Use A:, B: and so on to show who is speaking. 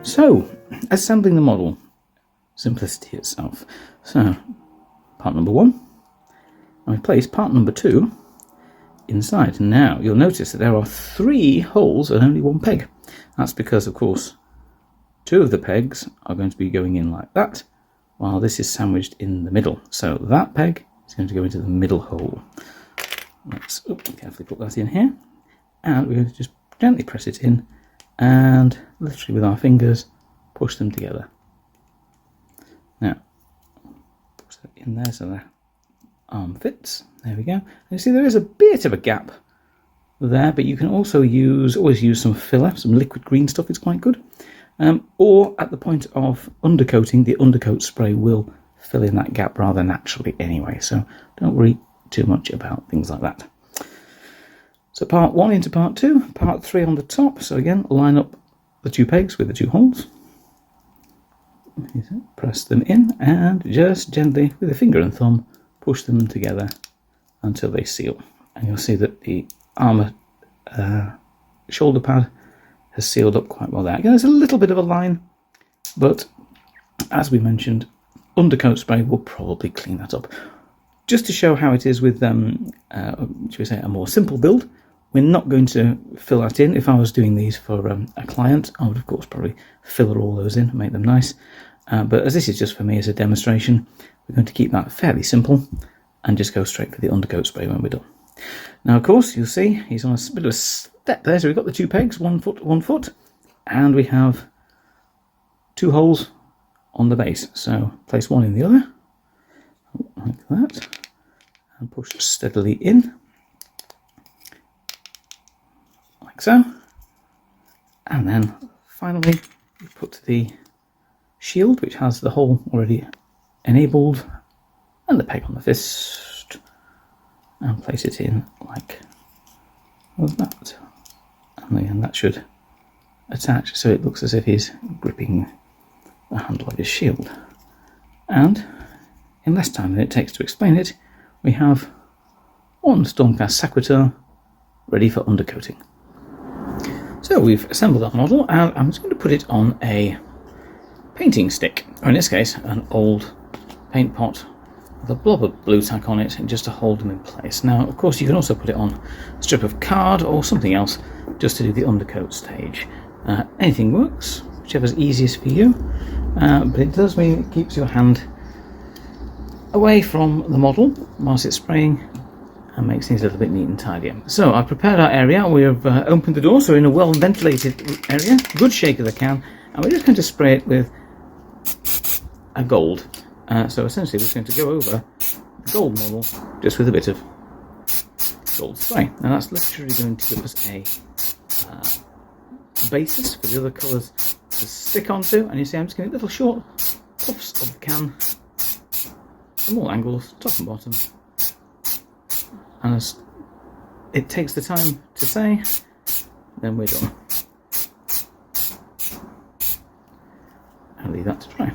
A: So, assembling the model. Simplicity itself. So, part number 1. I place part number 2 inside. Now, you'll notice that there are 3 holes and only 1 peg. That's because, of course, 2 of the pegs are going to be going in like that, while this is sandwiched in the middle. So that peg is going to go into the middle hole. Let's carefully put that in here. And we're going to just gently press it in and literally with our fingers push them together. Now, push that in there so the arm fits. There we go. And you see there is a bit of a gap there, but you can also always use some filler, some liquid green stuff. It's quite good. Or at the point of undercoating, the undercoat spray will fill in that gap rather naturally anyway. So don't worry too much about things like that. So part 1 into part 2, part 3 on the top. So again, line up the 2 pegs with the 2 holes. Press them in and just gently with a finger and thumb push them together until they seal. And you'll see that the armour shoulder pad has sealed up quite well there. Again, there's a little bit of a line, but as we mentioned, undercoat spray will probably clean that up. Just to show how it is with, should we say, a more simple build, we're not going to fill that in. If I was doing these for a client, I would of course probably filler all those in and make them nice. But as this is just for me as a demonstration, we're going to keep that fairly simple and just go straight for the undercoat spray when we're done. Now, of course, you'll see he's on a bit of a step there. So we've got the 2 pegs, 1 foot, 1 foot, and we have 2 holes on the base. So place one in the other, like that, and push steadily in, like so. And then finally, we put the shield, which has the hole already enabled, and the peg on the fist, and place it in like that. And again, that should attach so it looks as if he's gripping the handle of his shield. And in less time than it takes to explain it, we have one Stormcast Sequitor ready for undercoating. So we've assembled our model, and I'm just going to put it on a painting stick, or in this case, an old paint pot with a blob of blue tack on it, just to hold them in place. Now, of course, you can also put it on a strip of card or something else just to do the undercoat stage. Anything works, whichever's easiest for you, but it does mean it keeps your hand away from the model whilst it's spraying and makes things a little bit neat and tidier. So I've prepared our area. We have opened the door, so we're in a well ventilated area. Good shake of the can, and we're just going to spray it with a gold. So essentially we're going to go over the gold model just with a bit of gold spray. Now that's literally going to give us a basis for the other colours to stick onto, and you see I'm just getting little short puffs of the can from all angles, top and bottom. And as it takes the time to say, then we're done. I'll leave that to dry.